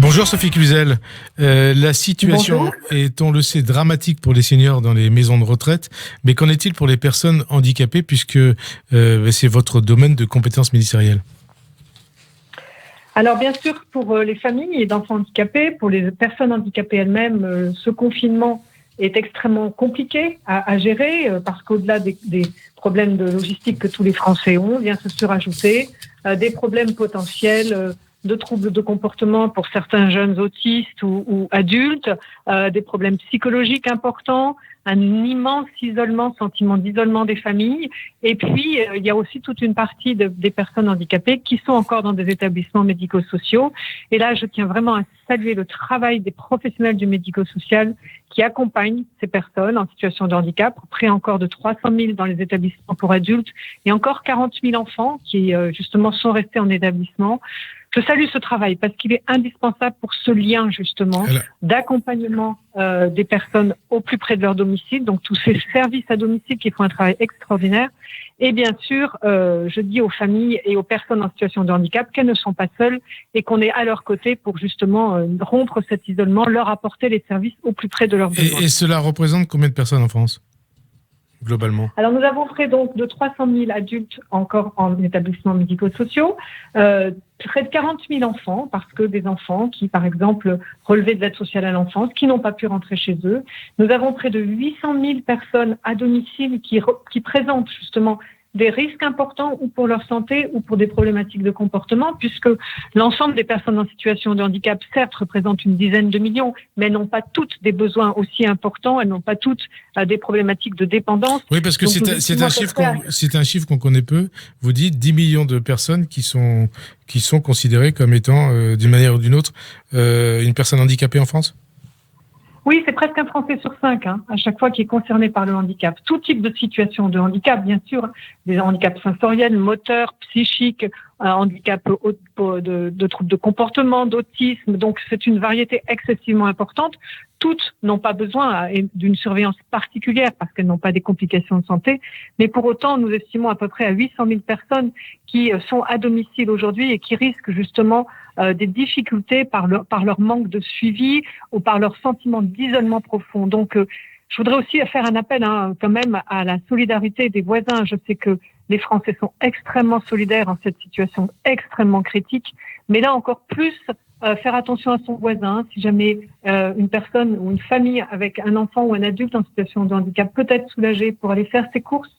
Bonjour Sophie Cluzel. La situation Bonjour. est, on le sait, dramatique pour les seniors dans les maisons de retraite. Mais qu'en est-il pour les personnes handicapées puisque c'est votre domaine de compétence ministérielle? Alors bien sûr, pour les familles d'enfants handicapés, pour les personnes handicapées elles-mêmes, ce confinement est extrêmement compliqué à gérer parce qu'au-delà des problèmes de logistique que tous les Français ont, vient se surajouter des problèmes potentiels de troubles de comportement pour certains jeunes autistes ou adultes, des problèmes psychologiques importants, un immense sentiment d'isolement des familles. Et puis, il y a aussi toute une partie des personnes handicapées qui sont encore dans des établissements médico-sociaux. Et là, je tiens vraiment à saluer le travail des professionnels du médico-social qui accompagnent ces personnes en situation de handicap, près encore de 300 000 dans les établissements pour adultes et encore 40 000 enfants qui, justement, sont restés en établissement. Je salue ce travail parce qu'il est indispensable pour ce lien, justement, d'accompagnement des personnes au plus près de leur domicile, donc tous ces services à domicile qui font un travail extraordinaire. Et bien sûr, je dis aux familles et aux personnes en situation de handicap qu'elles ne sont pas seules et qu'on est à leur côté pour justement rompre cet isolement, leur apporter les services au plus près de leurs besoins. Et cela représente combien de personnes en France, globalement? Alors, nous avons près donc de 300 000 adultes encore en établissements médico-sociaux, près de 40 000 enfants, parce que des enfants qui, par exemple, relevaient de l'aide sociale à l'enfance, qui n'ont pas pu rentrer chez eux. Nous avons près de 800 000 personnes à domicile qui présentent justement des risques importants ou pour leur santé ou pour des problématiques de comportement, puisque l'ensemble des personnes en situation de handicap, certes, représentent une dizaine de millions, mais elles n'ont pas toutes des besoins aussi importants, elles n'ont pas toutes des problématiques de dépendance. Oui, parce que c'est un chiffre qu'on connaît peu. Vous dites 10 millions de personnes qui sont considérées comme étant, d'une manière ou d'une autre, une personne handicapée en France? Oui, c'est presque un Français sur 5, à chaque fois qui est concerné par le handicap. Tout type de situation de handicap, bien sûr, des handicaps sensoriels, moteurs, psychiques, handicap de troubles de comportement, d'autisme. Donc, c'est une variété excessivement importante. Toutes n'ont pas besoin d'une surveillance particulière parce qu'elles n'ont pas des complications de santé. Mais pour autant, nous estimons à peu près à 800 000 personnes qui sont à domicile aujourd'hui et qui risquent justement des difficultés par leur manque de suivi ou par leur sentiment d'isolement profond. Donc, je voudrais aussi faire un appel quand même à la solidarité des voisins. Je sais que les Français sont extrêmement solidaires en cette situation extrêmement critique, mais là encore plus, faire attention à son voisin. Si jamais une personne ou une famille avec un enfant ou un adulte en situation de handicap peut être soulagée pour aller faire ses courses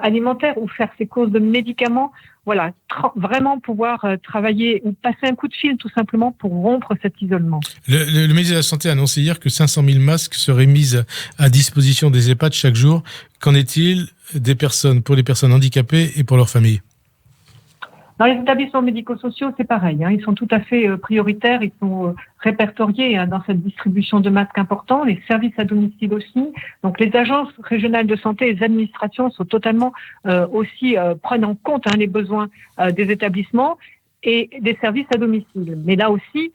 alimentaires ou faire ses courses de médicaments, voilà, vraiment pouvoir travailler ou passer un coup de fil tout simplement pour rompre cet isolement. Le ministre de la Santé a annoncé hier que 500 000 masques seraient mis à disposition des EHPAD chaque jour. Qu'en est-il pour les personnes handicapées et pour leurs familles? Dans les établissements médico-sociaux, c'est pareil. Ils sont tout à fait prioritaires. Ils sont répertoriés dans cette distribution de masques importants. Les services à domicile aussi. Donc, les agences régionales de santé et les administrations sont totalement aussi prennent en compte les besoins des établissements et des services à domicile. Mais là aussi,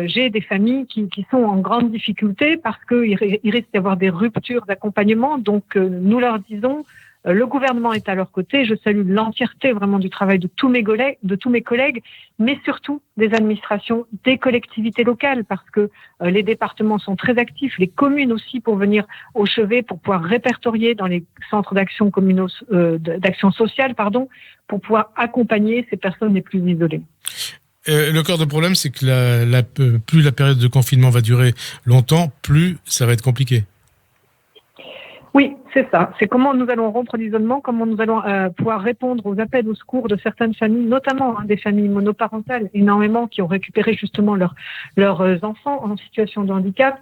j'ai des familles qui sont en grande difficulté parce qu'il risque d'y avoir des ruptures d'accompagnement. Donc, nous leur disons... Le gouvernement est à leur côté. Je salue l'entièreté vraiment du travail de tous mes collègues, mais surtout des administrations, des collectivités locales, parce que les départements sont très actifs, les communes aussi pour venir au chevet, pour pouvoir répertorier dans les centres d'action communaux, d'action sociale, pour pouvoir accompagner ces personnes les plus isolées. Le cœur de problème, c'est que plus la période de confinement va durer longtemps, plus ça va être compliqué. Oui, c'est ça. C'est comment nous allons rompre l'isolement, comment nous allons pouvoir répondre aux appels au secours de certaines familles, notamment des familles monoparentales, énormément, qui ont récupéré justement leurs enfants en situation de handicap,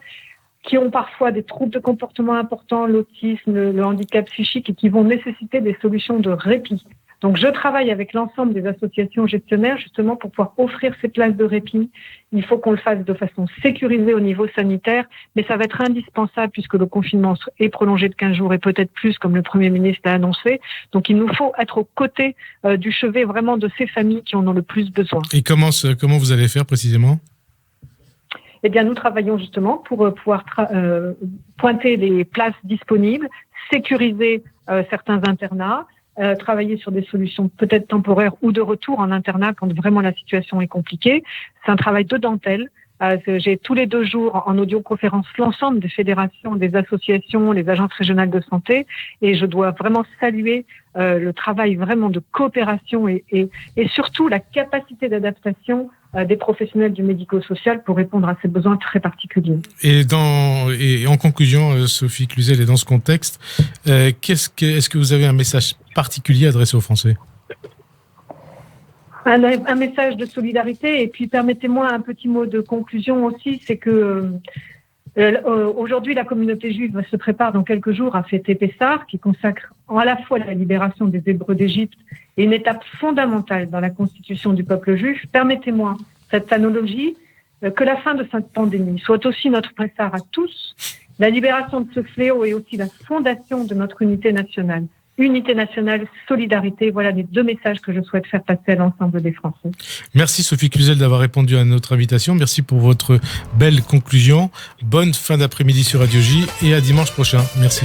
qui ont parfois des troubles de comportement importants, l'autisme, le handicap psychique, et qui vont nécessiter des solutions de répit. Donc, je travaille avec l'ensemble des associations gestionnaires justement pour pouvoir offrir ces places de répit. Il faut qu'on le fasse de façon sécurisée au niveau sanitaire, mais ça va être indispensable puisque le confinement est prolongé de 15 jours et peut-être plus, comme le Premier ministre l'a annoncé. Donc, il nous faut être aux côtés du chevet vraiment de ces familles qui en ont le plus besoin. Et comment vous allez faire précisément ? Eh bien, nous travaillons justement pour pouvoir pointer les places disponibles, sécuriser certains internats, travailler sur des solutions peut-être temporaires ou de retour en internat quand vraiment la situation est compliquée. C'est un travail de dentelle. J'ai tous les 2 jours en audioconférence l'ensemble des fédérations, des associations, les agences régionales de santé, et je dois vraiment saluer le travail vraiment de coopération et surtout la capacité d'adaptation des professionnels du médico-social pour répondre à ces besoins très particuliers. Et en conclusion, Sophie Cluzel, et dans ce contexte, est-ce que vous avez un message particulier adressé aux Français ? Un message de solidarité, et puis permettez-moi un petit mot de conclusion aussi, c'est que aujourd'hui la communauté juive se prépare dans quelques jours à fêter Pessah, qui consacre à la fois la libération des Hébreux d'Égypte et une étape fondamentale dans la constitution du peuple juif. Permettez-moi cette analogie, que la fin de cette pandémie soit aussi notre Pessah à tous, la libération de ce fléau est aussi la fondation de notre unité nationale. Unité nationale, solidarité, voilà les 2 messages que je souhaite faire passer à l'ensemble des Français. Merci Sophie Cluzel d'avoir répondu à notre invitation. Merci pour votre belle conclusion. Bonne fin d'après-midi sur Radio J et à dimanche prochain. Merci.